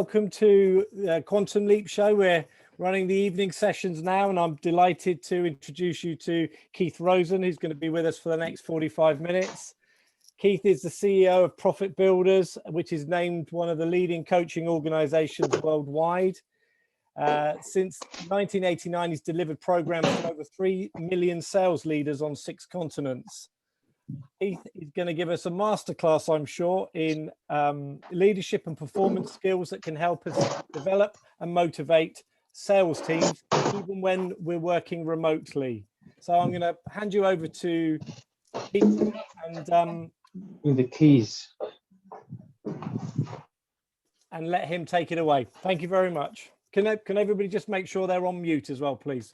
welcome to the Quantum Leap Show. We're running the evening sessions now, and I'm delighted to introduce you to Keith Rosen, who's going to be with us for the next 45 minutes. Keith is the CEO of Profit Builders, which is named one of the leading coaching organizations worldwide. Since 1989, he's delivered programs to over 3 million sales leaders on 6 continents. Keith is going to give us a masterclass, I'm sure, in leadership and performance skills that can help us develop and motivate sales teams, even when we're working remotely. So I'm going to hand you over to Keith and with the keys and let him take it away. Thank you very much. Can everybody just make sure they're on mute as well, please?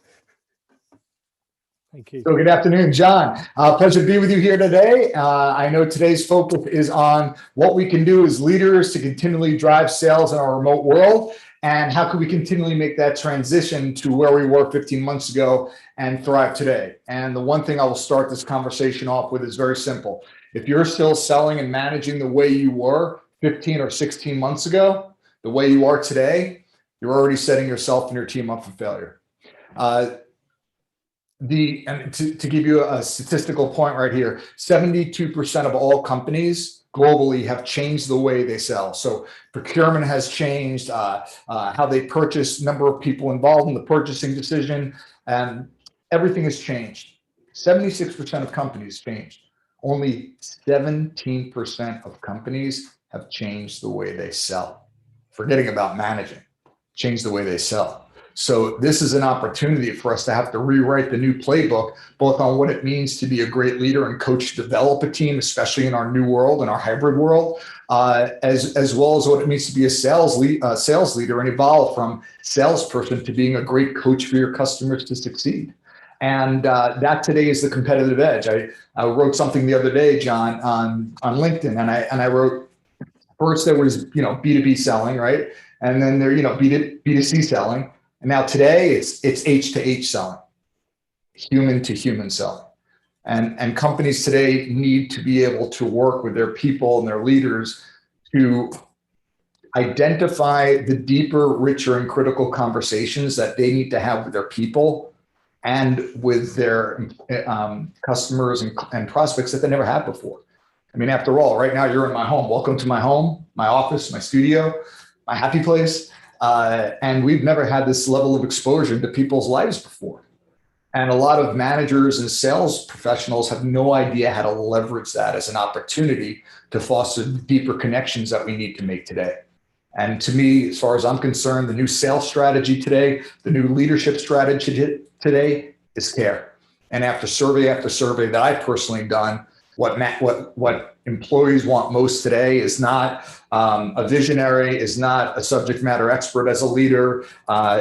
Thank you. So good afternoon, John. Pleasure to be with you here today. I know today's focus is on what we can do as leaders to continually drive sales in our remote world, and how can we continually make that transition to where we were 15 months ago and thrive today. And the one thing I will start this conversation off with is very simple. If you're still selling and managing the way you were 15 or 16 months ago, the way you are today, you're already setting yourself and your team up for failure. To give you a statistical point right here, 72% of all companies globally have changed the way they sell. So procurement has changed, how they purchase, number of people involved in the purchasing decision, and everything has changed. 76% of companies changed. Only 17% of companies have changed the way they sell. Forgetting about managing, change the way they sell. So this is an opportunity for us to have to rewrite the new playbook, both on what it means to be a great leader and coach, develop a team, especially in our new world, in our hybrid world, as well as what it means to be a sales leader and evolve from salesperson to being a great coach for your customers to succeed. And that today is the competitive edge. I wrote something the other day, John, on LinkedIn, and I wrote, first there was B2B selling, right? And then there B2C selling. And now today it's H to H selling, human to human selling. And companies today need to be able to work with their people and their leaders to identify the deeper, richer, and critical conversations that they need to have with their people and with their customers and prospects that they never had before. I mean, after all, right now you're in my home. Welcome to my home, my office, my studio, my happy place. And we've never had this level of exposure to people's lives before. And a lot of managers and sales professionals have no idea how to leverage that as an opportunity to foster the deeper connections that we need to make today. And to me, as far as I'm concerned, the new sales strategy today, the new leadership strategy today is care. And after survey that I've personally done, what employees want most today is not a visionary, is not a subject matter expert as a leader,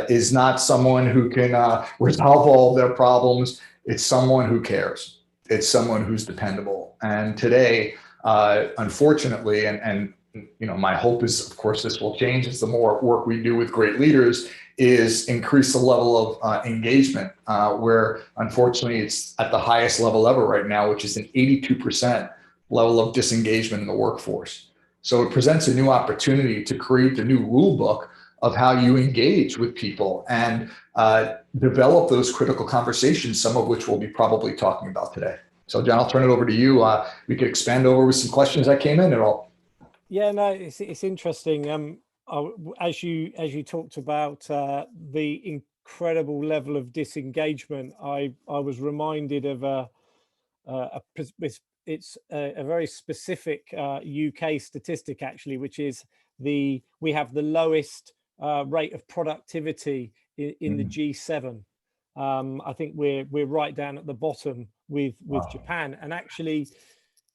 is not someone who can resolve all of their problems. It's someone who cares. It's someone who's dependable. And today, unfortunately, and my hope is, of course, this will change as the more work we do with great leaders is increase the level of engagement, where unfortunately it's at the highest level ever right now, which is an 82% level of disengagement in the workforce. So it presents a new opportunity to create a new rule book of how you engage with people and develop those critical conversations, some of which we'll be probably talking about today. So John, I'll turn it over to you. We could expand over with some questions that came in at all. Yeah, no, it's interesting. As you talked about the incredible level of disengagement, I was reminded of it's a very specific UK statistic actually, which is we have the lowest rate of productivity in the G7. I think we're right down at the bottom with Japan, and actually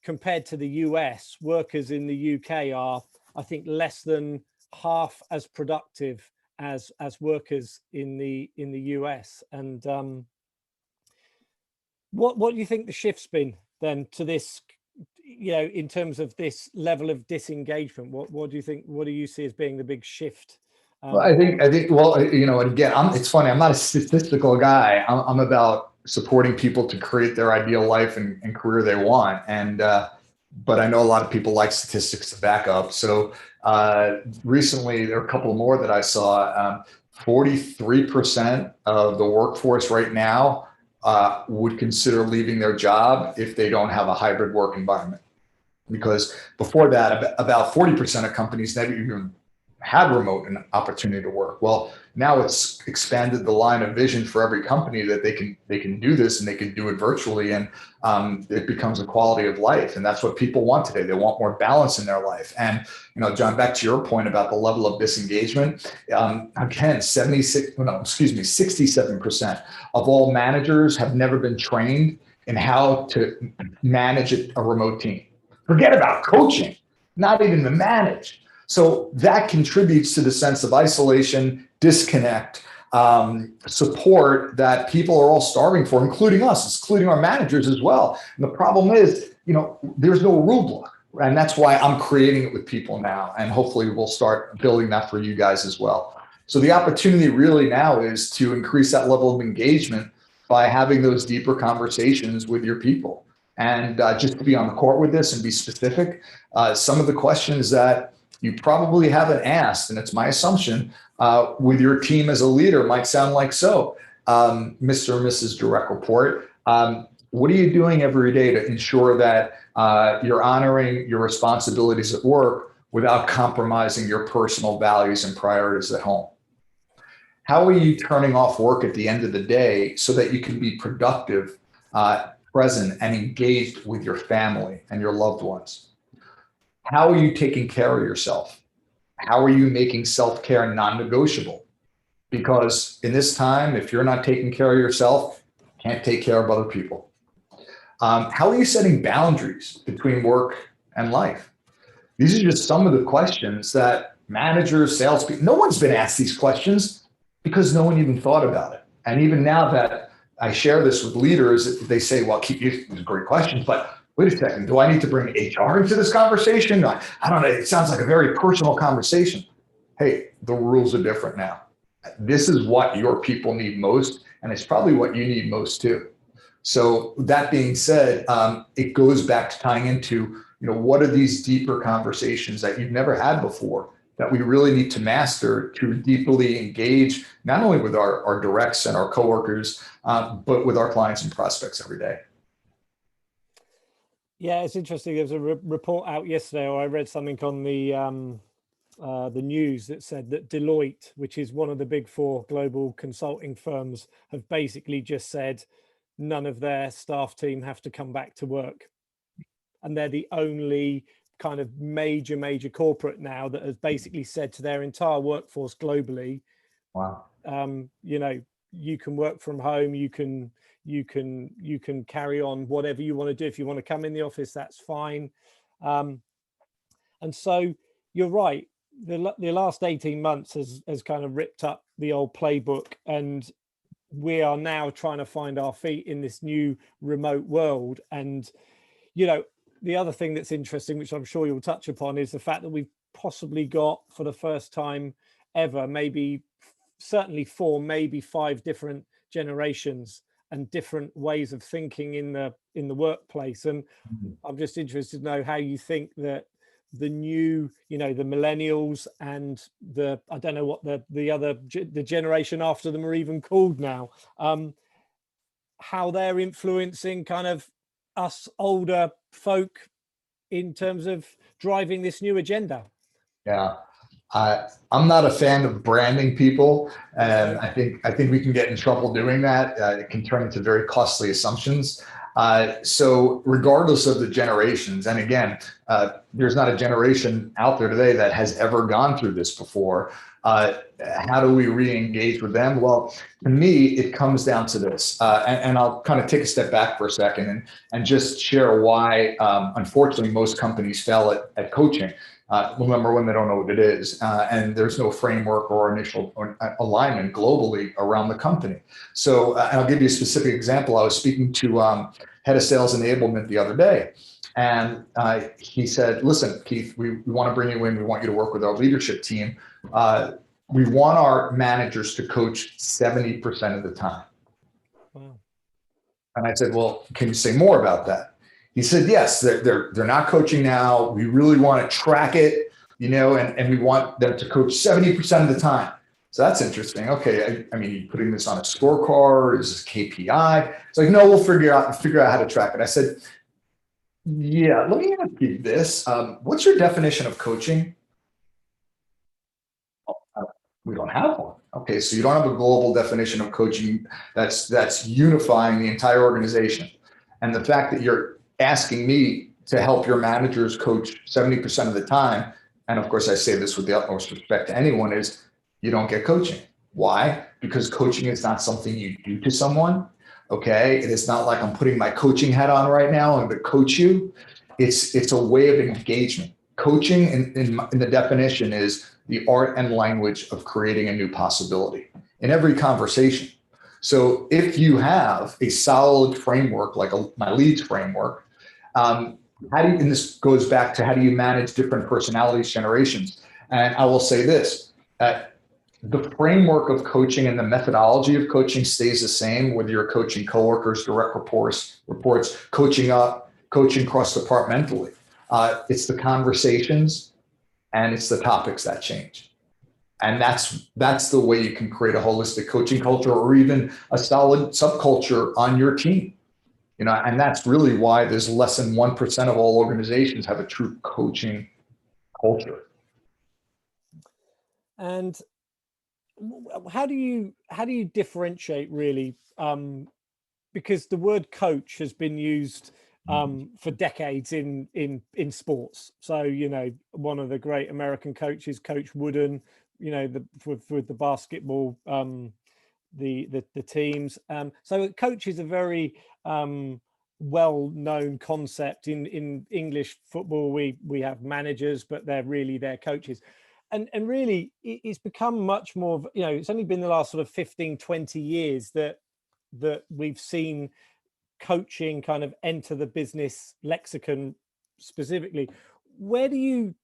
compared to the US, workers in the UK are, I think, less than half as productive as workers in the US. And what do you think the shift's been then to this, in terms of this level of disengagement? What do you think? What do you see as being the big shift? Well, I think, well, again, it's funny. I'm not a statistical guy. I'm about supporting people to create their ideal life and career they want. And but I know a lot of people like statistics to back up. So recently, there are a couple more that I saw. 43% of the workforce right now would consider leaving their job if they don't have a hybrid work environment. Because before that, about 40% of companies never even had remote an opportunity to work. Well, now it's expanded the line of vision for every company that they can do this, and they can do it virtually, and it becomes a quality of life. And that's what people want today. They want more balance in their life. And John, back to your point about the level of disengagement, again, 67% of all managers have never been trained in how to manage a remote team. Forget about coaching, not even to manage. So that contributes to the sense of isolation, disconnect, support that people are all starving for, including us, including our managers as well. And the problem is, there's no rule book. And that's why I'm creating it with people now. And hopefully we'll start building that for you guys as well. So the opportunity really now is to increase that level of engagement by having those deeper conversations with your people. And just to be on the court with this and be specific, some of the questions that you probably haven't asked, and it's my assumption, with your team as a leader might sound like so. Mr. or Mrs. Direct Report, what are you doing every day to ensure that you're honoring your responsibilities at work without compromising your personal values and priorities at home? How are you turning off work at the end of the day so that you can be productive, present, and engaged with your family and your loved ones? How are you taking care of yourself? How are you making self-care non-negotiable? Because in this time, if you're not taking care of yourself, you can't take care of other people. How are you setting boundaries between work and life? These are just some of the questions that managers, salespeople, no one's been asked these questions because no one even thought about it. And even now that I share this with leaders, they say, well, these are great questions, but wait a second, do I need to bring HR into this conversation? I don't know, it sounds like a very personal conversation. Hey, the rules are different now. This is what your people need most, and it's probably what you need most too. So that being said, it goes back to tying into, what are these deeper conversations that you've never had before that we really need to master to deeply engage, not only with our directs and our coworkers, but with our clients and prospects every day. Yeah, it's interesting. There was a report out yesterday, or I read something on the news that said that Deloitte, which is one of the big four global consulting firms, have basically just said none of their staff team have to come back to work. And they're the only kind of major corporate now that has basically said to their entire workforce globally, wow, you can work from home, you can carry on whatever you want to do. If you want to come in the office, that's fine. And so you're right. The last 18 months has kind of ripped up the old playbook, and we are now trying to find our feet in this new remote world. And, the other thing that's interesting, which I'm sure you'll touch upon, is the fact that we've possibly got, for the first time ever, certainly 4, maybe 5 different generations and different ways of thinking in the workplace. And I'm just interested to know how you think that the new, the millennials and I don't know what the generation after them are even called now, how they're influencing kind of us older folk in terms of driving this new agenda. Yeah. I'm not a fan of branding people, and I think we can get in trouble doing that. It can turn into very costly assumptions. So regardless of the generations, and again, there's not a generation out there today that has ever gone through this before. How do we re-engage with them? Well, to me, it comes down to this, and I'll kind of take a step back for a second and just share why, unfortunately, most companies fail at coaching. Number one, they don't know what it is, and there's no framework or initial alignment globally around the company. So I'll give you a specific example. I was speaking to head of sales enablement the other day, and he said, listen, Keith, we want to bring you in. We want you to work with our leadership team. We want our managers to coach 70% of the time. Wow. And I said, well, can you say more about that? He said, yes, they're not coaching now. We really want to track it, and we want them to coach 70% of the time. So that's interesting. Okay, I mean, you putting this on a scorecard? Is this KPI? It's like, no, we'll figure out how to track it. I said, yeah, let me ask you this. What's your definition of coaching? We don't have one. Okay, so you don't have a global definition of coaching that's unifying the entire organization. And the fact that you're asking me to help your managers coach 70% of the time, and of course I say this with the utmost respect to anyone, is you don't get coaching. Why? Because coaching is not something you do to someone. Okay, it is not like I'm putting my coaching hat on right now and to coach you. It's a way of engagement. Coaching in the definition is the art and language of creating a new possibility in every conversation. So if you have a solid framework, like my leads framework, how do you, and this goes back to how do you manage different personalities, generations? And I will say this, the framework of coaching and the methodology of coaching stays the same, whether you're coaching coworkers, direct reports, coaching up, coaching cross-departmentally. It's the conversations and it's the topics that change. And that's the way you can create a holistic coaching culture or even a solid subculture on your team. And that's really why there's less than 1% of all organizations have a true coaching culture. And how do you differentiate really? Because the word coach has been used for decades in sports. So, one of the great American coaches, Coach Wooden, with the basketball, the teams. So coach is a very well-known concept in English football. We have managers, but they're coaches. And really it's become much more of, it's only been the last sort of 15, 20 years that we've seen coaching kind of enter the business lexicon specifically. Where do you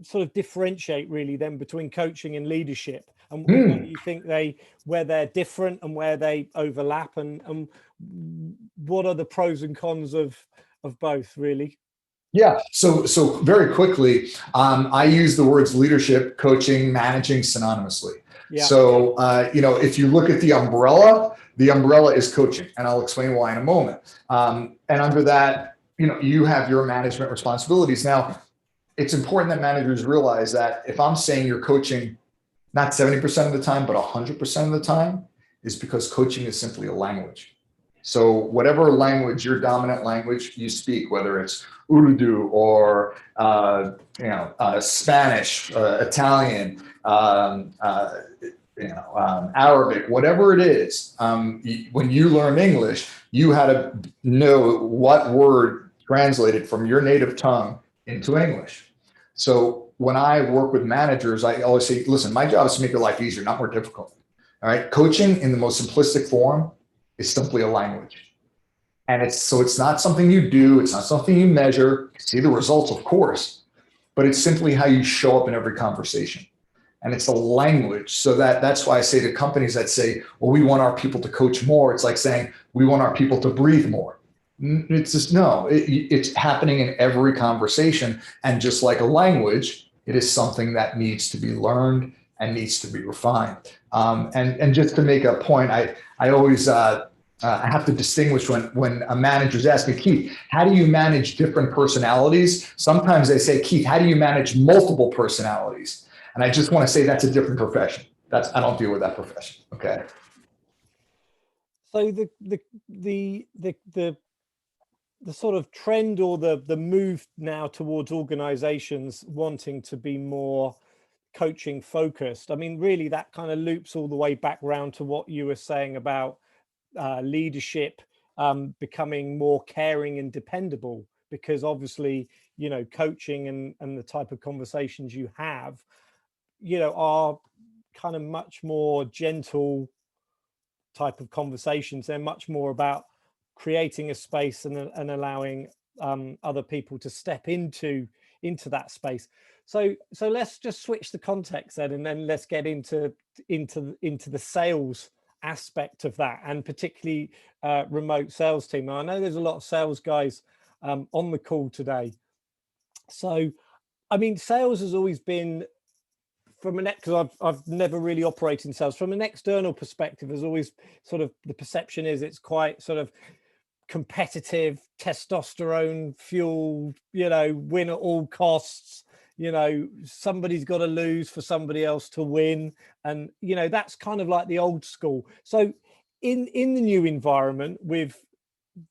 sort of differentiate really then between coaching and leadership, and where you think where they're different and where they overlap, and what are the pros and cons of both really? Yeah. So very quickly, I use the words leadership, coaching, managing synonymously. Yeah. So, if you look at the umbrella is coaching, and I'll explain why in a moment. And under that, you have your management responsibilities. Now, it's important that managers realize that if I'm saying you're coaching not 70% of the time, but 100% of the time, is because coaching is simply a language. So whatever language, your dominant language you speak, whether it's Urdu or Spanish, Italian, Arabic, whatever it is, when you learn English, you had to know what word translated from your native tongue into English. So when I work with managers, I always say, listen, my job is to make your life easier, not more difficult. All right. Coaching in the most simplistic form is simply a language. And it's not something you do. It's not something you measure. You see the results, of course, but it's simply how you show up in every conversation. And it's a language. So that's why I say to companies that say, well, we want our people to coach more. It's like saying we want our people to breathe more. It's just, no, it's happening in every conversation. And just like a language, it is something that needs to be learned and needs to be refined. And just to make a point, I always I have to distinguish when a manager's asking me, Keith, how do you manage different personalities? Sometimes they say, Keith, how do you manage multiple personalities? And I just want to say that's a different profession. I don't deal with that profession. Okay. So the sort of trend or the move now towards organizations wanting to be more coaching focused, I mean, really that kind of loops all the way back round to what you were saying about leadership becoming more caring and dependable, because obviously, coaching and the type of conversations you have, are kind of much more gentle type of conversations. They're much more about creating a space and allowing other people to step into that space. So let's just switch the context then, and then let's get into the sales aspect of that, and particularly remote sales team. Now, I know there's a lot of sales guys on the call today. So, I mean, sales has always been, from an, because I've never really operated in sales, from an external perspective, there's always sort of, the perception is it's quite sort of competitive, testosterone fueled, you know, win at all costs. You know, somebody's got to lose for somebody else to win, and you know, that's kind of like the old school. So in the new environment, with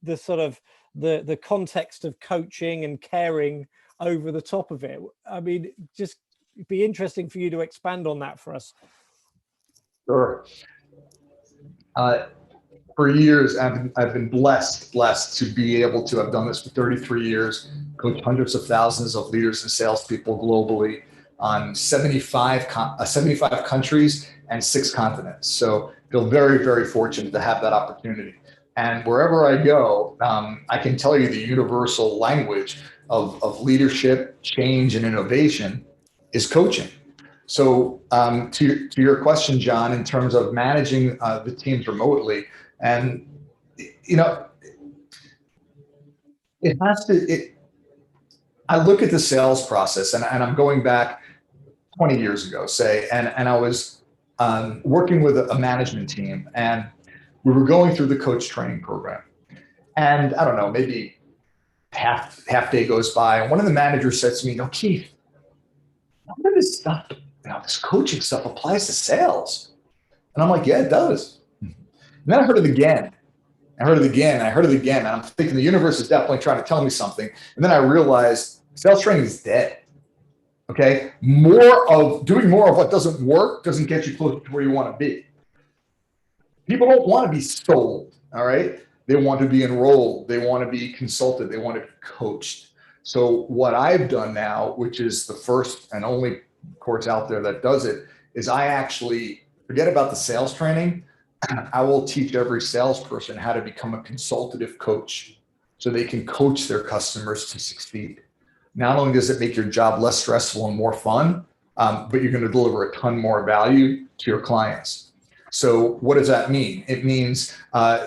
the sort of the context of coaching and caring over the top of it, I mean, just be interesting for you to expand on that for us. Sure. For years, I've been blessed to be able to have done this for 33 years, coach hundreds of thousands of leaders and salespeople globally on 75 countries and 6 continents. So feel very, very fortunate to have that opportunity. And wherever I go, I can tell you the universal language of leadership, change, and innovation is coaching. So to your question, John, in terms of managing the teams remotely, and you know, it has to. I look at the sales process, and I'm going back 20 years ago, say, and I was working with a management team, and we were going through the coach training program, and I don't know, maybe half day goes by, and one of the managers says to me, "No, Keith, none of this stuff, this coaching stuff applies to sales." And I'm like, "Yeah, it does." And then I heard it again. I heard it again. I heard it again. And I'm thinking the universe is definitely trying to tell me something. And then I realized sales training is dead. Okay. Doing more of what doesn't work doesn't get you close to where you want to be. People don't want to be sold. All right. They want to be enrolled. They want to be consulted. They want to be coached. So what I've done now, which is the first and only course out there that does it, is I actually forget about the sales training. I will teach every salesperson how to become a consultative coach so they can coach their customers to succeed. Not only does it make your job less stressful and more fun, but you're going to deliver a ton more value to your clients. So what does that mean? It means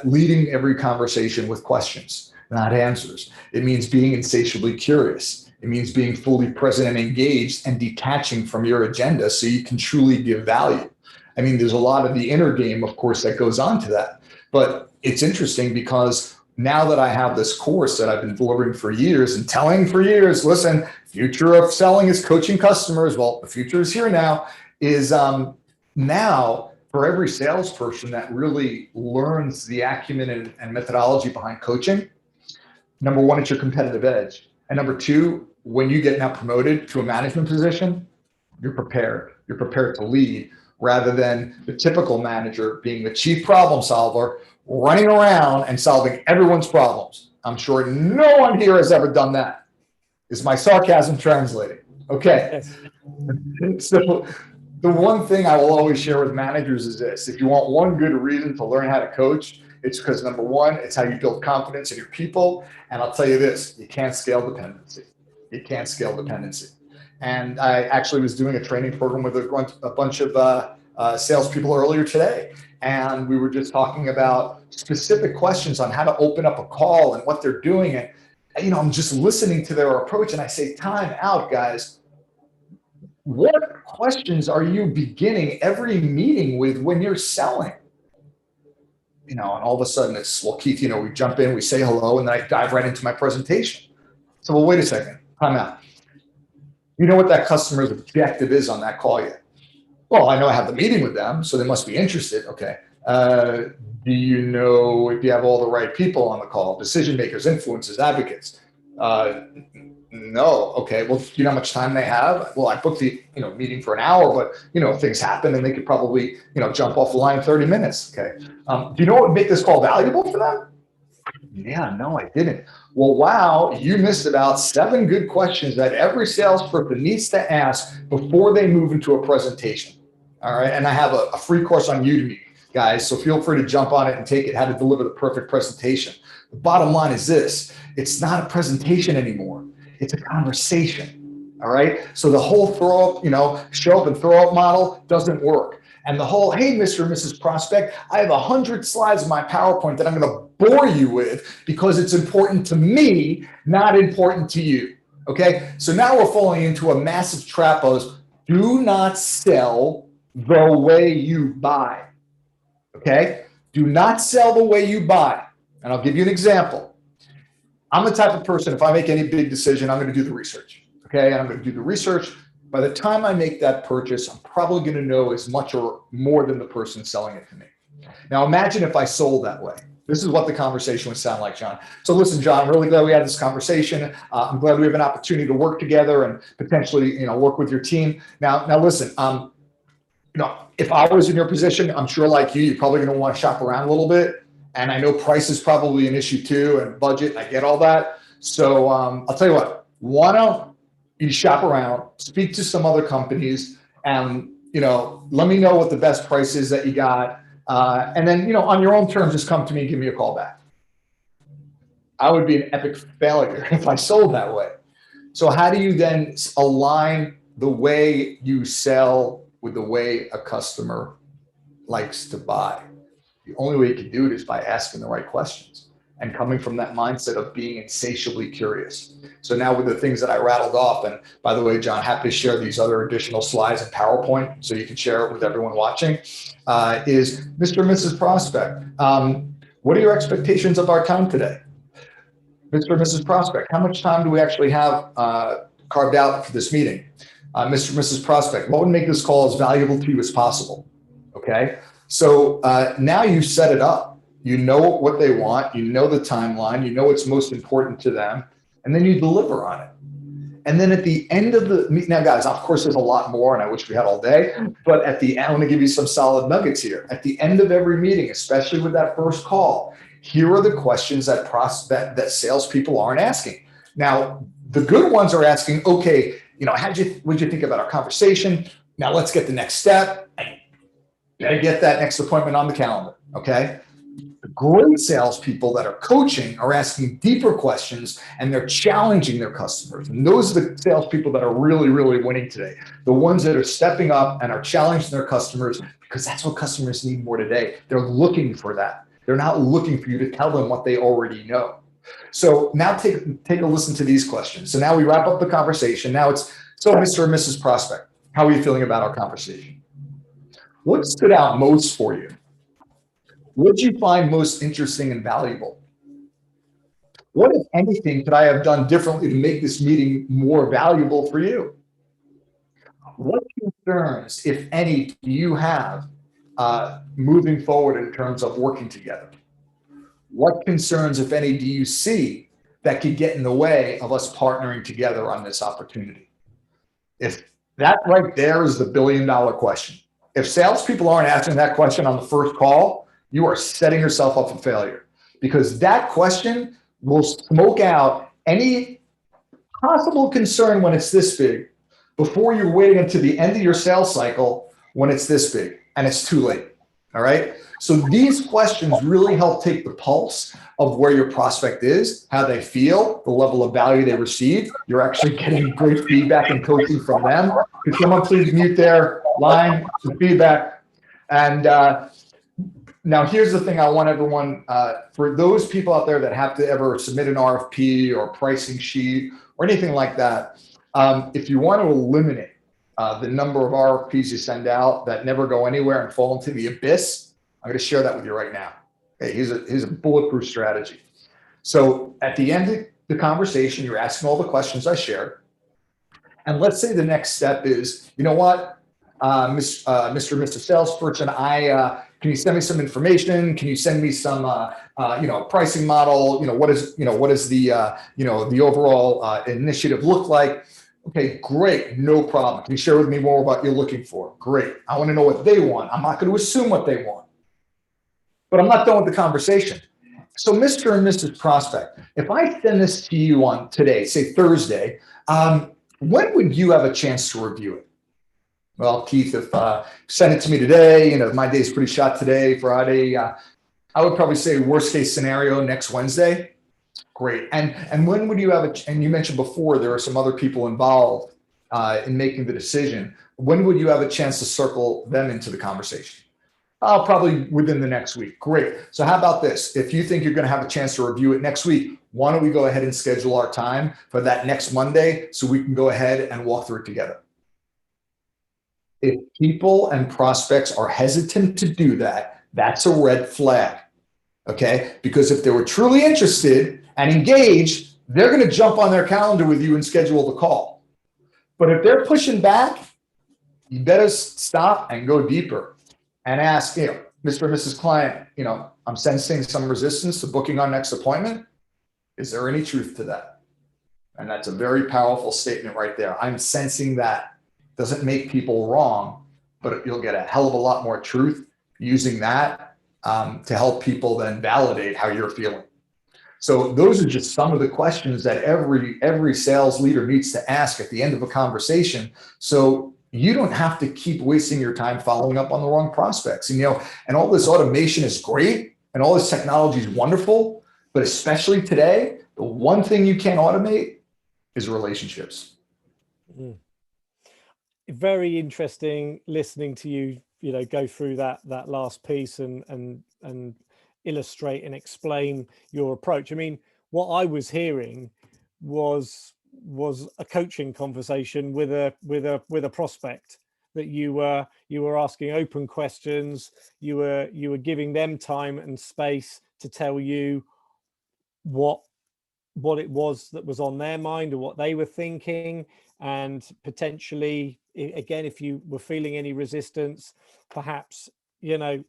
leading every conversation with questions, not answers. It means being insatiably curious. It means being fully present and engaged and detaching from your agenda so you can truly give value. I mean, there's a lot of the inner game, of course, that goes on to that. But it's interesting because now that I have this course that I've been delivering for years and telling for years, listen, future of selling is coaching customers. Well, the future is here now, is now for every salesperson that really learns the acumen and methodology behind coaching, number one, it's your competitive edge. And number two, when you get now promoted to a management position, you're prepared. You're prepared to lead, rather than the typical manager being the chief problem solver, running around and solving everyone's problems. I'm sure no one here has ever done that. Is my sarcasm translating? Okay. Yes. So the one thing I will always share with managers is this: if you want one good reason to learn how to coach, it's because number one, it's how you build confidence in your people. And I'll tell you this, you can't scale dependency. You can't scale dependency. And I actually was doing a training program with a bunch of salespeople earlier today. And we were just talking about specific questions on how to open up a call and what they're doing. And, you know, I'm just listening to their approach, and I say, time out, guys. What questions are you beginning every meeting with when you're selling? You know, and all of a sudden it's, well, Keith, you know, we jump in, we say hello, and then I dive right into my presentation. So, well, wait a second, time out. You know what that customer's objective is on that call yet? Well, I know I have the meeting with them, so they must be interested. Okay. Do you know if you have all the right people on the call? Decision makers, influencers, advocates? No. Okay. Well, do you know how much time they have? Well, I booked the meeting for an hour, but things happen and they could probably jump off the line in 30 minutes. Okay. Do you know what would make this call valuable for them? Yeah, no, I didn't. Well, wow, you missed about 7 good questions that every salesperson needs to ask before they move into a presentation. All right. And I have a free course on Udemy, guys. So feel free to jump on it and take it, how to deliver the perfect presentation. The bottom line is this: it's not a presentation anymore. It's a conversation. All right. So the whole show up and throw up model doesn't work. And the whole, hey, Mr. and Mrs. Prospect, I have 100 slides in my PowerPoint that I'm going to bore you with because it's important to me, not important to you. Okay. So now we're falling into a massive trap of do not sell the way you buy. Okay. Do not sell the way you buy. And I'll give you an example. I'm the type of person, if I make any big decision, I'm going to do the research. Okay. And I'm going to do the research. By the time I make that purchase, I'm probably going to know as much or more than the person selling it to me. Now, imagine if I sold that way. This is what the conversation would sound like, John. So listen, John, I'm really glad we had this conversation. I'm glad we have an opportunity to work together and potentially, work with your team. Now listen, if I was in your position, I'm sure like you're probably going to want to shop around a little bit. And I know price is probably an issue too, and budget, I get all that. So I'll tell you what, why don't you shop around, speak to some other companies, and let me know what the best price is that you got. And then, on your own terms, just come to me and give me a call back. I would be an epic failure if I sold that way. So how do you then align the way you sell with the way a customer likes to buy? The only way you can do it is by asking the right questions and coming from that mindset of being insatiably curious. So now with the things that I rattled off, and by the way, John, happy to share these other additional slides and PowerPoint so you can share it with everyone watching, is Mr. and Mrs. Prospect. What are your expectations of our time today? Mr. and Mrs. Prospect, how much time do we actually have carved out for this meeting? Mr. and Mrs. Prospect, what would make this call as valuable to you as possible? Okay, so now you set it up. You know what they want, you know the timeline, you know what's most important to them, and then you deliver on it. And then at the end of the meeting, now guys, of course there's a lot more and I wish we had all day, but at the end, I want to give you some solid nuggets here. At the end of every meeting, especially with that first call, here are the questions that salespeople aren't asking. Now, the good ones are asking, okay, what did you think about our conversation? Now let's get the next step. Gotta get that next appointment on the calendar, okay? The great salespeople that are coaching are asking deeper questions and they're challenging their customers. And those are the salespeople that are really, really winning today. The ones that are stepping up and are challenging their customers, because that's what customers need more today. They're looking for that. They're not looking for you to tell them what they already know. So now take a listen to these questions. So now we wrap up the conversation. Now it's, so Mr. and Mrs. Prospect, how are you feeling about our conversation? What stood out most for you? What did you find most interesting and valuable? What, if anything, could I have done differently to make this meeting more valuable for you? What concerns, if any, do you have moving forward in terms of working together? What concerns, if any, do you see that could get in the way of us partnering together on this opportunity? If that right there is the billion-dollar question. If salespeople aren't asking that question on the first call, you are setting yourself up for failure, because that question will smoke out any possible concern when it's this big before you're waiting until the end of your sales cycle when it's this big and it's too late. All right. So these questions really help take the pulse of where your prospect is, how they feel, the level of value they receive. You're actually getting great feedback and coaching from them. Could someone please mute their line for feedback? And now here's the thing I want everyone, for those people out there that have to ever submit an RFP or pricing sheet or anything like that, if you want to eliminate the number of RFPs you send out that never go anywhere and fall into the abyss, I'm going to share that with you right now. Okay, here's a bulletproof strategy. So at the end of the conversation, you're asking all the questions I shared. And let's say the next step is, you know what, Mr. and Mr. Salesperson, can you send me some information? Can you send me some, pricing model? What is the overall initiative look like? Okay, great, no problem. Can you share with me more about what you're looking for? Great. I want to know what they want. I'm not going to assume what they want, but I'm not done with the conversation. So Mr. and Mrs. Prospect, if I send this to you on today, say Thursday, when would you have a chance to review it? Well, Keith, if send it to me today, my day's pretty shot today, Friday, I would probably say worst case scenario next Wednesday. Great. And when would you have and you mentioned before there are some other people involved. in making the decision, when would you have a chance to circle them into the conversation? Probably within the next week. Great. So how about this? If you think you're going to have a chance to review it next week, why don't we go ahead and schedule our time for that next Monday so we can go ahead and walk through it together? If people and prospects are hesitant to do that, that's a red flag. Okay? Because if they were truly interested and engaged, they're going to jump on their calendar with you and schedule the call. But if they're pushing back, you better stop and go deeper and ask, Mr. and Mrs. Client, I'm sensing some resistance to booking our next appointment. Is there any truth to that? And that's a very powerful statement right there. I'm sensing that. Doesn't make people wrong, but you'll get a hell of a lot more truth using that to help people then validate how you're feeling. So those are just some of the questions that every sales leader needs to ask at the end of a conversation. So you don't have to keep wasting your time following up on the wrong prospects. And all this automation is great and all this technology is wonderful, but especially today, the one thing you can't automate is relationships. Mm. Very interesting listening to you, go through that last piece and illustrate and explain your approach. I mean, what I was hearing was a coaching conversation with a prospect, that you were asking open questions, you were giving them time and space to tell you what it was that was on their mind or what they were thinking, and potentially, again, if you were feeling any resistance, perhaps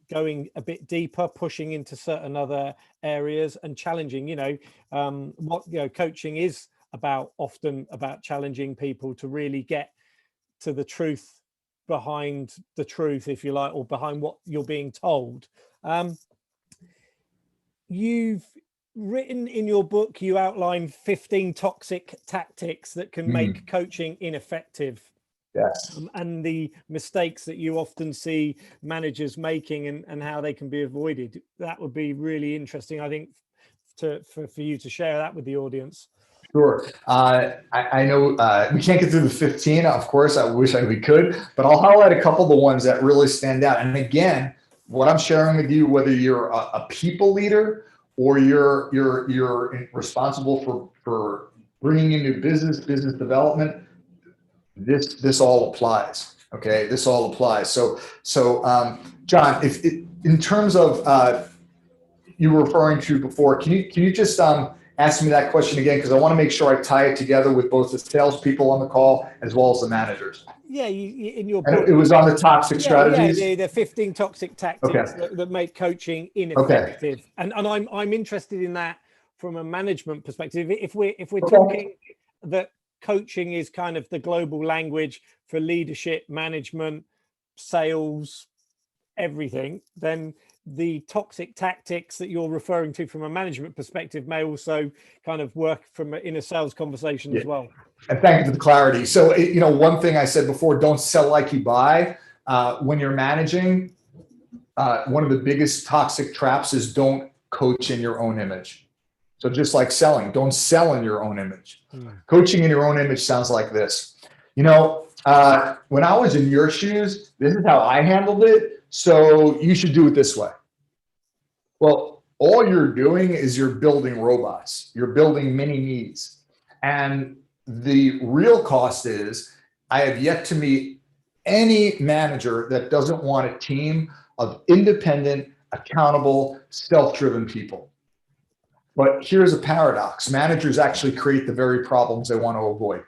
going a bit deeper, pushing into certain other areas and challenging. Coaching is often about challenging people to really get to the truth behind the truth, if you like, or behind what you're being told. You've written in your book, you outline 15 toxic tactics that can make coaching ineffective. Yes. And the mistakes that you often see managers making and how they can be avoided. That would be really interesting, I think, for you to share that with the audience. Sure. I know we can't get through the 15, of course. I wish we could, but I'll highlight a couple of the ones that really stand out. And again, what I'm sharing with you, whether you're a people leader or you're responsible for bringing in new business development, this all applies. Okay, this all applies. So John, in terms of you were referring to before, can you just ask me that question again, because I want to make sure I tie it together with both the salespeople on the call as well as the managers. Yeah, in your book, it was on the toxic strategies. Yeah, the 15 toxic tactics that make coaching ineffective. Okay. And I'm interested in that from a management perspective. If we're talking that coaching is kind of the global language for leadership, management, sales, everything, then the toxic tactics that you're referring to from a management perspective may also kind of work in a sales conversation as well. And thank you for the clarity. So, one thing I said before, don't sell like you buy. When you're managing, one of the biggest toxic traps is don't coach in your own image. So just like selling, don't sell in your own image. Coaching in your own image sounds like this. When I was in your shoes, this is how I handled it. So you should do it this way. Well, all you're doing is you're building robots. You're building mini me's. And the real cost is I have yet to meet any manager that doesn't want a team of independent, accountable, self-driven people. But here's a paradox. Managers actually create the very problems they want to avoid.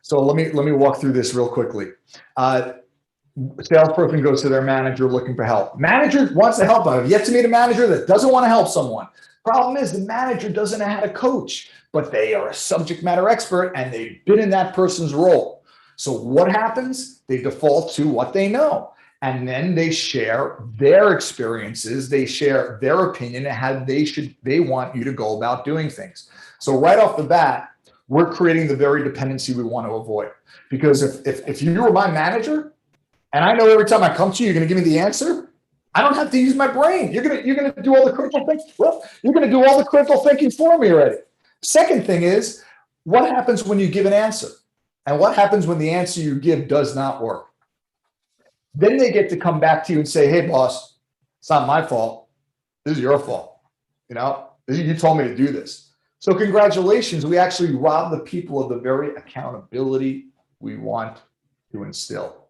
So let me walk through this real quickly. Salesperson goes to their manager looking for help. Manager wants to help. I've yet to meet a manager that doesn't want to help someone. Problem is the manager doesn't know how to coach, but they are a subject matter expert and they've been in that person's role. So what happens? They default to what they know. And then they share their experiences. They share their opinion and how they want you to go about doing things. So right off the bat, we're creating the very dependency we want to avoid. Because if you were my manager, and I know every time I come to you, you're going to give me the answer, I don't have to use my brain. You're going to do all the critical thinking. Well, you're going to do all the critical thinking for me already. Second thing is, what happens when you give an answer? And what happens when the answer you give does not work? Then they get to come back to you and say, hey, boss, it's not my fault. This is your fault. You told me to do this. So congratulations, we actually rob the people of the very accountability we want to instill.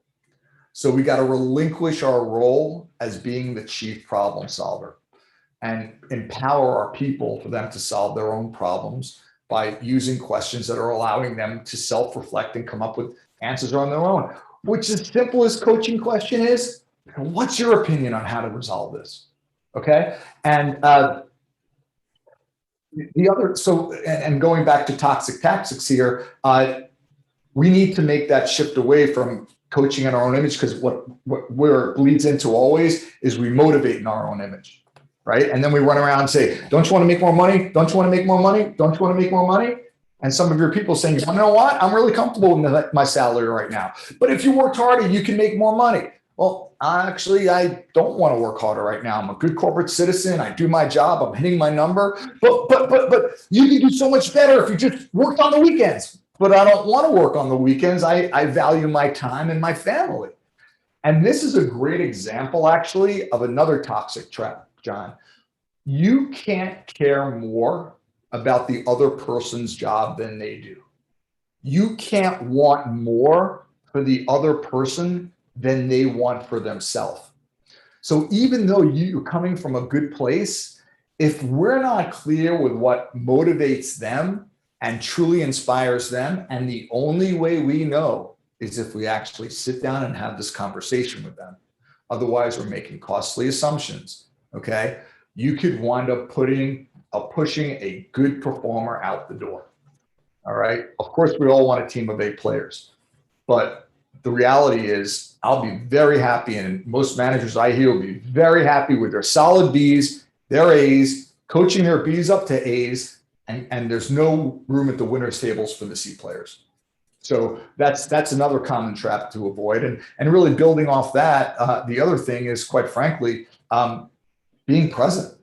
So we got to relinquish our role as being the chief problem solver and empower our people for them to solve their own problems by using questions that are allowing them to self-reflect and come up with answers on their own. Which is simple as coaching question is, what's your opinion on how to resolve this? Okay. And and going back to toxic tactics here, we need to make that shift away from coaching in our own image, because where it bleeds into always is we motivate in our own image, right? And then we run around and say, don't you want to make more money? Don't you want to make more money? Don't you want to make more money? And some of your people saying, you know what? I'm really comfortable with my salary right now. But if you worked harder, you can make more money. Well, actually, I don't want to work harder right now. I'm a good corporate citizen. I do my job. I'm hitting my number. But you can do so much better if you just worked on the weekends. But I don't want to work on the weekends. I value my time and my family. And this is a great example, actually, of another toxic trap, John. You can't care more about the other person's job than they do. You can't want more for the other person than they want for themselves. So even though you're coming from a good place, if we're not clear with what motivates them and truly inspires them, and the only way we know is if we actually sit down and have this conversation with them. Otherwise, we're making costly assumptions, okay? You could wind up pushing a good performer out the door, all right? Of course, we all want a team of 8 players, but the reality is I'll be very happy, and most managers I hear will be very happy with their solid Bs, their As, coaching their Bs up to As, and there's no room at the winners' tables for the C players. So that's another common trap to avoid. And really building off that, the other thing is, quite frankly, being present.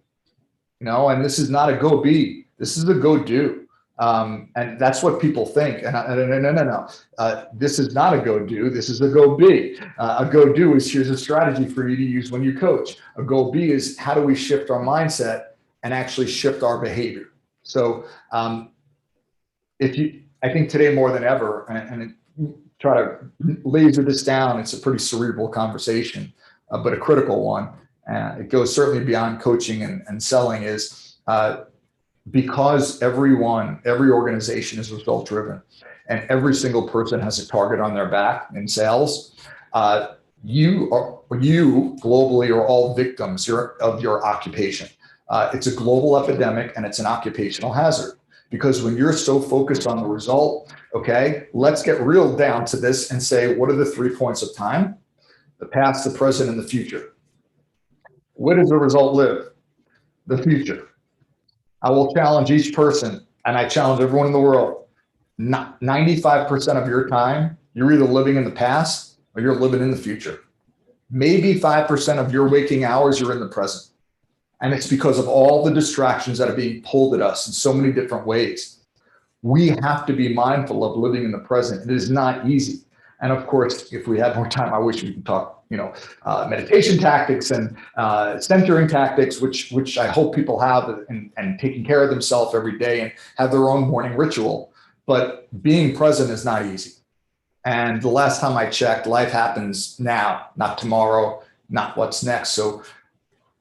And this is not a go be, this is a go do. And that's what people think. And no. This is not a go do, this is a go be. A go do is, here's a strategy for you to use when you coach. A go be is, how do we shift our mindset and actually shift our behavior? So I think today more than ever, and try to laser this down, it's a pretty cerebral conversation, but a critical one. It goes certainly beyond coaching and selling, is because every organization is result driven, and every single person has a target on their back in sales. You globally are all victims of your occupation. It's a global epidemic, and it's an occupational hazard, because when you're so focused on the result, okay, let's get real down to this and say, what are the 3 points of time? The past, the present, and the future. Where does the result live? The future. I will challenge each person, and I challenge everyone in the world. 95% of your time, you're either living in the past or you're living in the future. Maybe 5% of your waking hours, you're in the present. And it's because of all the distractions that are being pulled at us in so many different ways. We have to be mindful of living in the present. It is not easy. And of course, if we had more time, I wish we could talk, meditation tactics and centering tactics, which I hope people have, and taking care of themselves every day and have their own morning ritual. But being present is not easy. And the last time I checked, life happens now, not tomorrow, not what's next. So,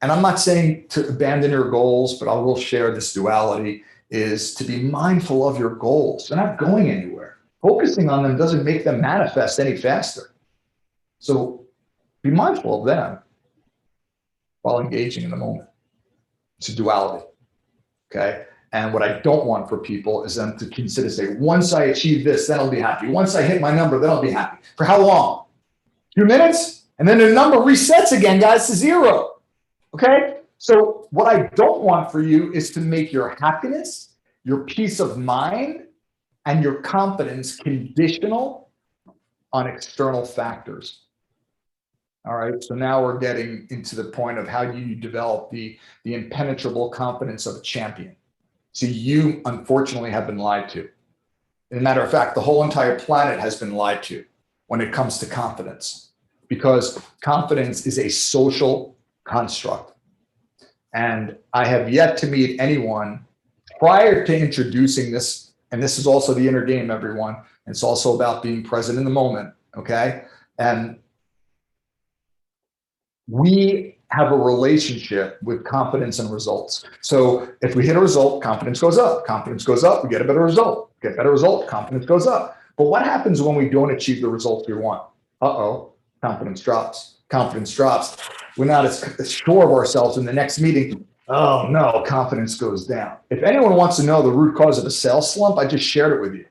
and I'm not saying to abandon your goals, but I will share this duality, is to be mindful of your goals. They're not going anywhere. Focusing on them doesn't make them manifest any faster. So be mindful of them while engaging in the moment. It's a duality, okay? And what I don't want for people is them to consider, say, once I achieve this, then I'll be happy. Once I hit my number, then I'll be happy. For how long? 2 minutes? And then the number resets again, guys, to 0. Okay? So what I don't want for you is to make your happiness, your peace of mind, and your confidence conditional on external factors. All right, so now we're getting into the point of how do you develop the impenetrable confidence of a champion. So you, unfortunately, have been lied to As a matter of fact, the whole entire planet has been lied to when it comes to confidence, because confidence is a social construct. And I have yet to meet anyone prior to introducing this, and this is also the inner game, everyone. It's also about being present in the moment, okay? And we have a relationship with confidence and results. So if we hit a result, confidence goes up. Confidence goes up, we get a better result. Get a better result, confidence goes up. But what happens when we don't achieve the results we want? Uh-oh, confidence drops. Confidence drops. We're not as sure of ourselves in the next meeting. Oh no, confidence goes down. If anyone wants to know the root cause of a sales slump, I just shared it with you.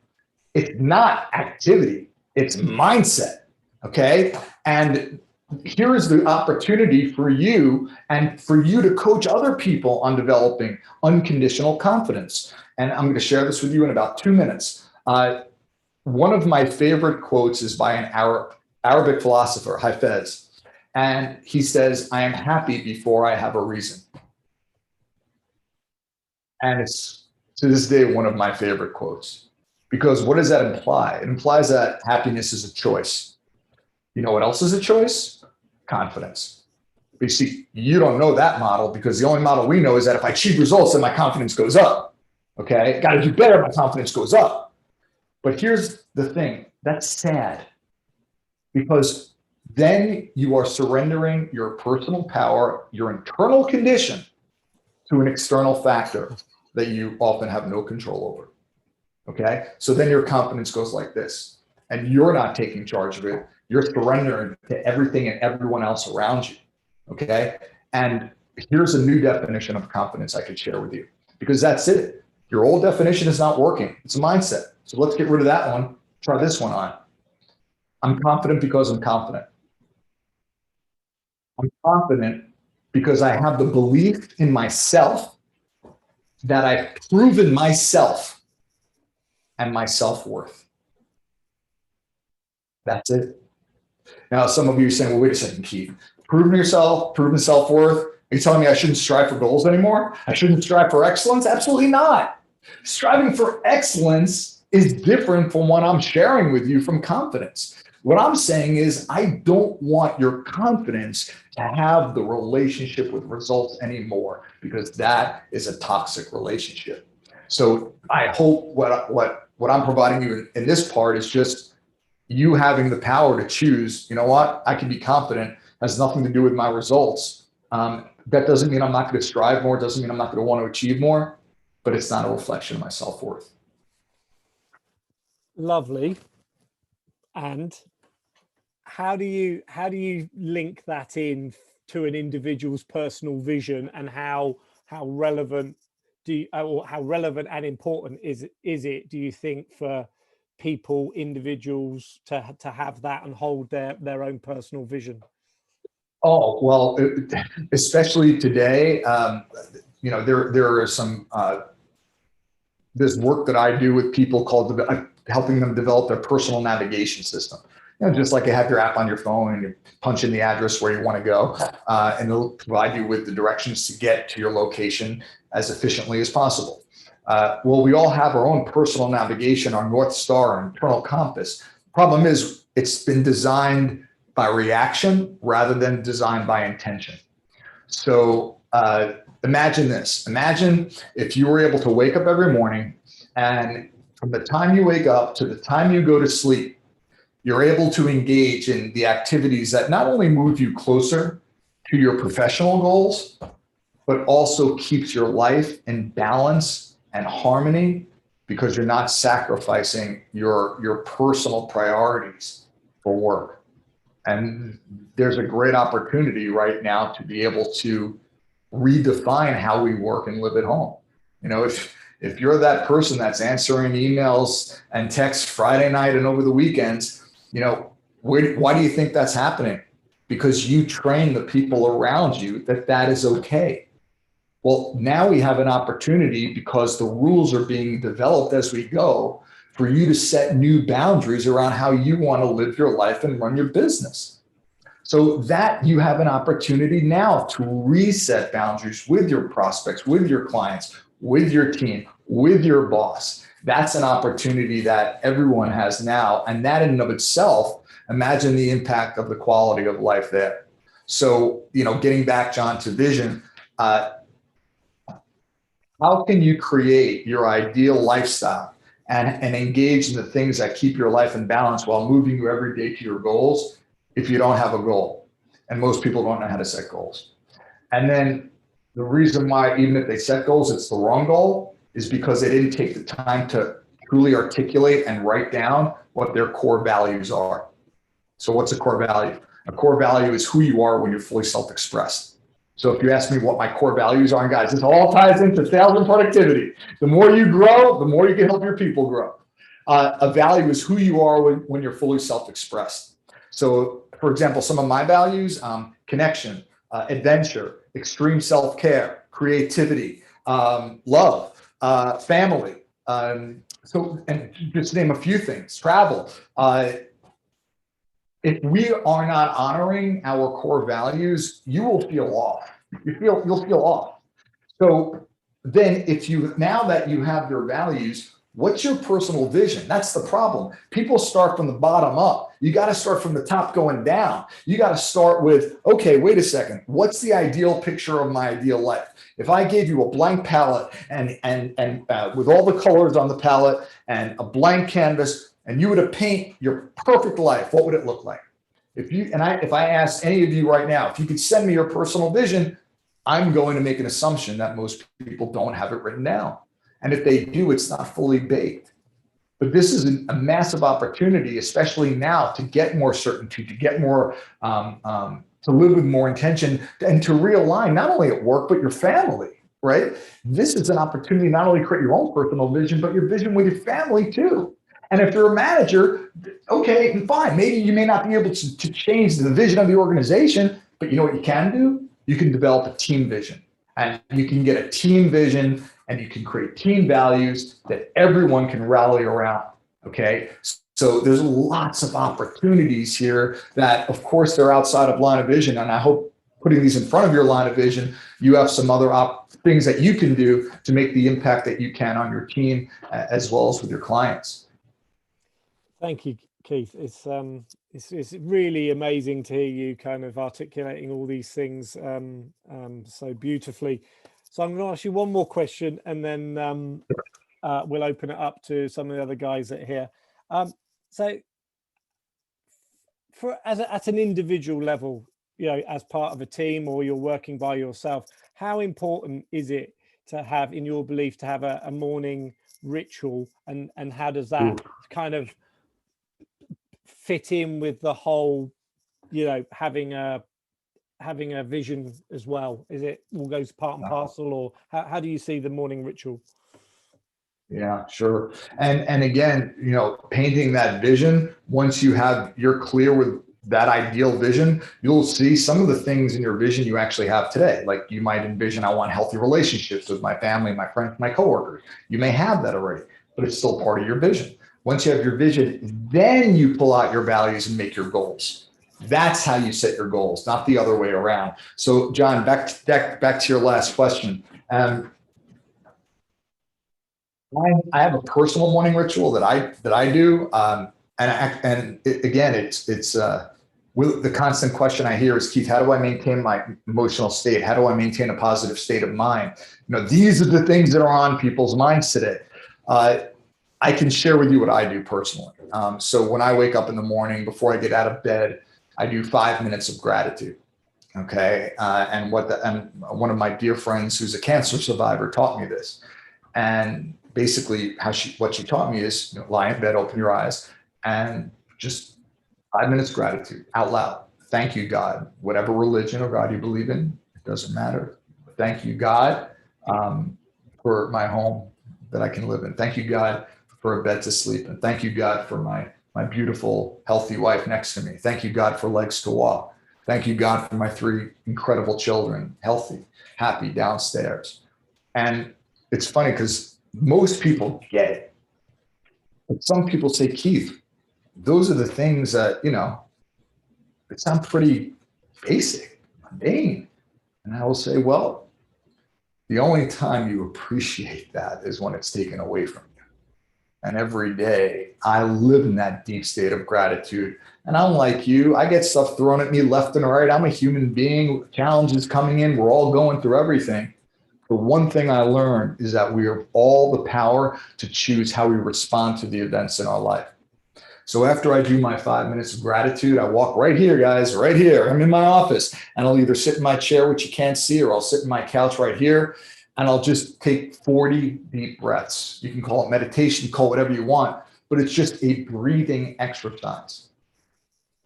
It's not activity, it's mindset, okay? And here is the opportunity for you and for you to coach other people on developing unconditional confidence. And I'm going to share this with you in about 2 minutes. One of my favorite quotes is by an Arabic philosopher, Hafez. And he says, I am happy before I have a reason. And it's to this day one of my favorite quotes. Because what does that imply? It implies that happiness is a choice. You know what else is a choice? Confidence. But you see, you don't know that model, because the only model we know is that if I achieve results, then my confidence goes up. Okay, got to do better, my confidence goes up. But here's the thing, that's sad, because then you are surrendering your personal power, your internal condition, to an external factor that you often have no control over. Okay, so then your confidence goes like this, and you're not taking charge of it. You're surrendering to everything and everyone else around you. Okay, and here's a new definition of confidence I could share with you, because that's it. Your old definition is not working. It's a mindset. So let's get rid of that one. Try this one on. I'm confident because I'm confident. I'm confident because I have the belief in myself that I've proven myself and my self-worth. That's it. Now, some of you are saying, well, wait a second, Keith. Proving yourself, proving self-worth. Are you telling me I shouldn't strive for goals anymore? I shouldn't strive for excellence? Absolutely not. Striving for excellence is different from what I'm sharing with you from confidence. What I'm saying is I don't want your confidence to have the relationship with results anymore, because that is a toxic relationship. So I hope what I'm providing you in this part is just you having the power to choose, you know what, I can be confident, has nothing to do with my results. That doesn't mean I'm not going to strive more, doesn't mean I'm not going to want to achieve more, but it's not a reflection of my self-worth. Lovely. And how do you link that in to an individual's personal vision, and how relevant how relevant and important is it, do you think, for individuals to have that and hold their own personal vision? Oh, well, especially today, you know, there are some, this work that I do with people called helping them develop their personal navigation system. You know, just like you have your app on your phone and you punch in the address where you want to go, and it'll provide you with the directions to get to your location as efficiently as possible. Well, we all have our own personal navigation, our North Star, our internal compass. Problem is, it's been designed by reaction rather than designed by intention. So imagine this. Imagine if you were able to wake up every morning, and from the time you wake up to the time you go to sleep, you're able to engage in the activities that not only move you closer to your professional goals, but also keeps your life in balance and harmony, because you're not sacrificing your personal priorities for work. And there's a great opportunity right now to be able to redefine how we work and live at home. You know, if you're that person that's answering emails and texts Friday night and over the weekends, you know, why do you think that's happening? Because you train the people around you that is okay. Well, now we have an opportunity, because the rules are being developed as we go, for you to set new boundaries around how you want to live your life and run your business. So that you have an opportunity now to reset boundaries with your prospects, with your clients, with your team, with your boss. That's an opportunity that everyone has now. And that in and of itself, imagine the impact of the quality of life there. So, getting back, John, to vision, how can you create your ideal lifestyle and engage in the things that keep your life in balance while moving you every day to your goals if you don't have a goal? And most people don't know how to set goals. And then the reason why, even if they set goals, it's the wrong goal, is because they didn't take the time to truly articulate and write down what their core values are. So what's a core value? A core value is who you are when you're fully self-expressed. So if you ask me what my core values are, and guys, this all ties into sales and productivity. The more you grow, the more you can help your people grow. A value is who you are when you're fully self-expressed. So for example, some of my values, connection, adventure, extreme self-care, creativity, love, family. And just to name a few things, travel. If we are not honoring our core values, you will feel off. You'll feel off. So then now that you have your values, what's your personal vision? That's the problem. People start from the bottom up. You got to start from the top going down. You got to start with, okay, wait a second. What's the ideal picture of my ideal life? If I gave you a blank palette and with all the colors on the palette and a blank canvas, and you were to paint your perfect life, what would it look like? If I asked any of you right now, if you could send me your personal vision, I'm going to make an assumption that most people don't have it written down. And if they do, it's not fully baked. But this is a massive opportunity, especially now, to get more certainty, to get more, to live with more intention, and to realign not only at work, but your family, right? This is an opportunity not only to create your own personal vision, but your vision with your family too. And if you're a manager, okay, fine. Maybe you may not be able to change the vision of the organization, but you know what you can do? You can develop a team vision, and you can get a team vision, and you can create team values that everyone can rally around. Okay. So there's lots of opportunities here that, of course, they're outside of line of vision. And I hope putting these in front of your line of vision, you have some other things that you can do to make the impact that you can on your team as well as with your clients. Thank you, Keith. It's really amazing to hear you kind of articulating all these things so beautifully. So I'm going to ask you one more question, and then we'll open it up to some of the other guys that are here. So, at an individual level, as part of a team, or you're working by yourself, how important is it to have, in your belief, to have a morning ritual, and how does that kind of fit in with the whole, having a vision as well? Is it all goes part and parcel, or how do you see the morning ritual? Yeah, sure. And again, painting that vision, once you're clear with that ideal vision, you'll see some of the things in your vision you actually have today. Like you might envision, I want healthy relationships with my family, my friends, my coworkers. You may have that already, but it's still part of your vision. Once you have your vision, then you pull out your values and make your goals. That's how you set your goals, not the other way around. So John, back to your last question. I have a personal morning ritual that I do, again, it's the constant question I hear is, Keith, how do I maintain my emotional state? How do I maintain a positive state of mind? These are the things that are on people's minds today. I can share with you what I do personally. So when I wake up in the morning, before I get out of bed, I do 5 minutes of gratitude. Okay, and one of my dear friends who's a cancer survivor taught me this. And basically what she taught me is, lie in bed, open your eyes, and just 5 minutes gratitude out loud. Thank you, God. Whatever religion or God you believe in, it doesn't matter. Thank you, God, for my home that I can live in. Thank you, God, for a bed to sleep in. Thank you, God, for my beautiful, healthy wife next to me. Thank you, God, for legs to walk. Thank you, God, for my 3 incredible children, healthy, happy, downstairs. And it's funny because most people get it. But some people say, Keith, those are the things that, it sound pretty basic, mundane. And I will say, well, the only time you appreciate that is when it's taken away from you. And every day I live in that deep state of gratitude. And I'm like you, I get stuff thrown at me left and right. I'm a human being, challenges coming in. We're all going through everything. The one thing I learned is that we have all the power to choose how we respond to the events in our life. So after I do my 5 minutes of gratitude, I walk right here, guys, right here. I'm in my office, and I'll either sit in my chair, which you can't see, or I'll sit in my couch right here, and I'll just take 40 deep breaths. You can call it meditation, call it whatever you want, but it's just a breathing exercise.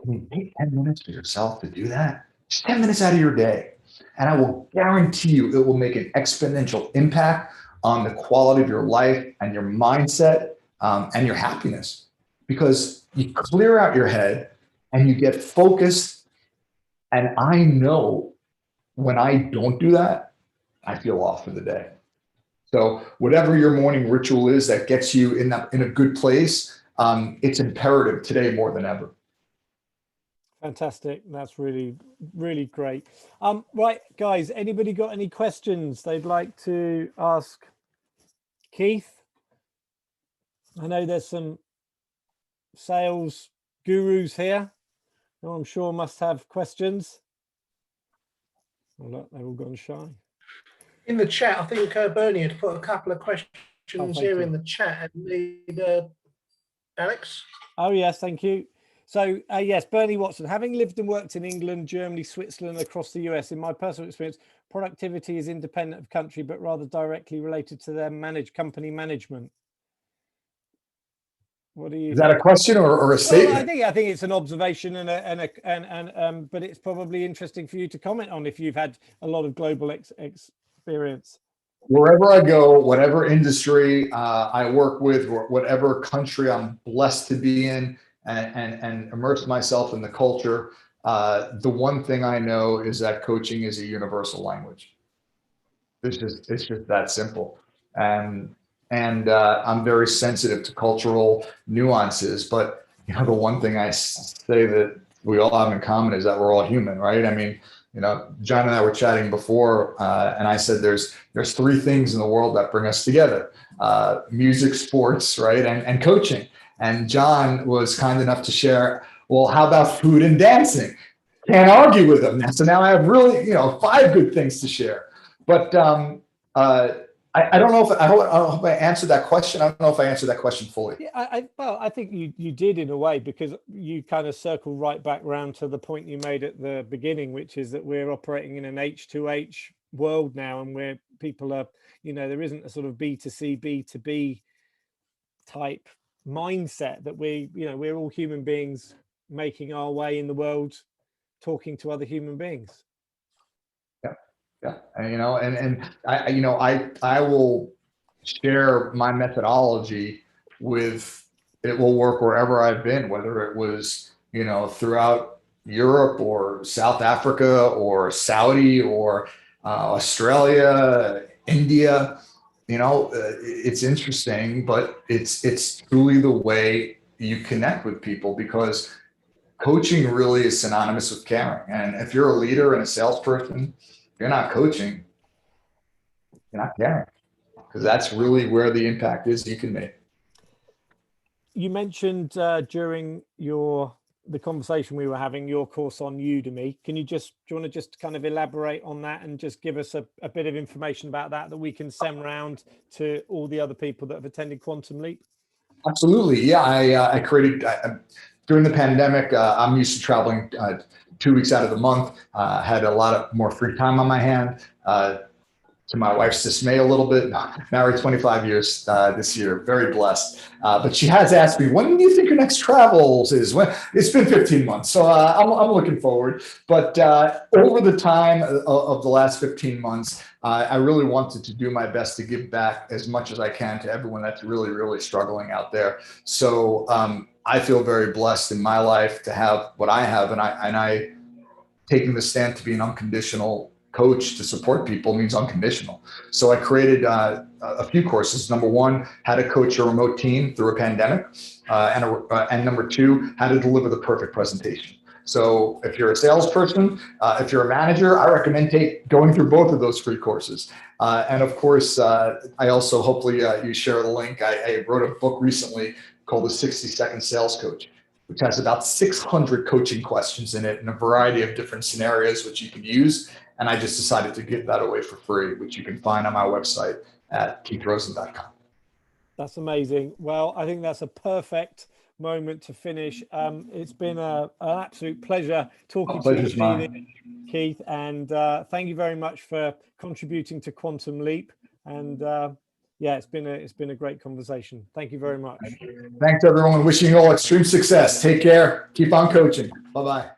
Can you take 10 minutes for yourself to do that? Just 10 minutes out of your day. And I will guarantee you it will make an exponential impact on the quality of your life and your mindset and your happiness. Because you clear out your head and you get focused. And I know when I don't do that, I feel off for the day. So whatever your morning ritual is that gets you in a good place, it's imperative today more than ever. Fantastic. That's really, really great. Right, guys, anybody got any questions they'd like to ask Keith? I know there's some sales gurus here who I'm sure must have questions. Oh, look, they've all gone shy. In the chat, I think Bernie had put a couple of questions here in the chat. Alex? Oh, yes, thank you. So, yes, Bernie Watson, having lived and worked in England, Germany, Switzerland, across the US, in my personal experience, productivity is independent of country, but rather directly related to their company management. What do you think? Is that a question or a statement? Well, I think it's an observation but it's probably interesting for you to comment on if you've had a lot of global experience. Wherever I go, whatever industry I work with, whatever country I'm blessed to be in, and immerse myself in the culture, the one thing I know is that coaching is a universal language. It's just that simple. And I'm very sensitive to cultural nuances, but the one thing I say that we all have in common is that we're all human, right? I mean, John and I were chatting before, and I said there's three things in the world that bring us together: music, sports, right, and coaching. And John was kind enough to share, well, how about food and dancing? Can't argue with him. So now I have really, 5 good things to share. But I don't know if I hope I answered that question. I don't know if I answered that question fully. Yeah, well, I think you did in a way, because you kind of circle right back round to the point you made at the beginning, which is that we're operating in an H2H world now, and where people are, there isn't a sort of B2C, B2B type mindset that we're all human beings making our way in the world, talking to other human beings. Yeah, and I will share my methodology with. It will work wherever I've been, whether it was throughout Europe or South Africa or Saudi or Australia, India. It's interesting, but it's truly the way you connect with people, because coaching really is synonymous with caring. And if you're a leader and a salesperson, you're not coaching, you're not caring, because that's really where the impact is you can make. You mentioned during the conversation we were having, your course on Udemy. Do you want to just kind of elaborate on that and just give us a bit of information about that we can send round to all the other people that have attended Quantum Leap? Absolutely. Yeah, I created during the pandemic. I'm used to traveling 2 weeks out of the month. Had a lot more free time on my hand. To my wife's dismay a little bit. Married 25 years this year, very blessed. But she has asked me, when do you think your next travels is? It's been 15 months, so I'm looking forward. But over the time of the last 15 months, I really wanted to do my best to give back as much as I can to everyone that's really, really struggling out there. So I feel very blessed in my life to have what I have, and I taking the stand to be an unconditional coach to support people means unconditional. So I created a few courses. Number one, how to coach a remote team through a pandemic, and number two, how to deliver the perfect presentation. So if you're a salesperson, if you're a manager, I recommend going through both of those free courses. And of course, I also, hopefully you share the link. I wrote a book recently called The 60-Second Sales Coach, which has about 600 coaching questions in it in a variety of different scenarios, which you can use. And I just decided to give that away for free, which you can find on my website at keithrosen.com. That's amazing. Well, I think that's a perfect moment to finish. It's been an absolute pleasure talking to you this evening, Keith, and thank you very much for contributing to Quantum Leap. And yeah, it's been a great conversation. Thank you very much. Thanks, everyone. Wishing you all extreme success. Take care. Keep on coaching. Bye-bye.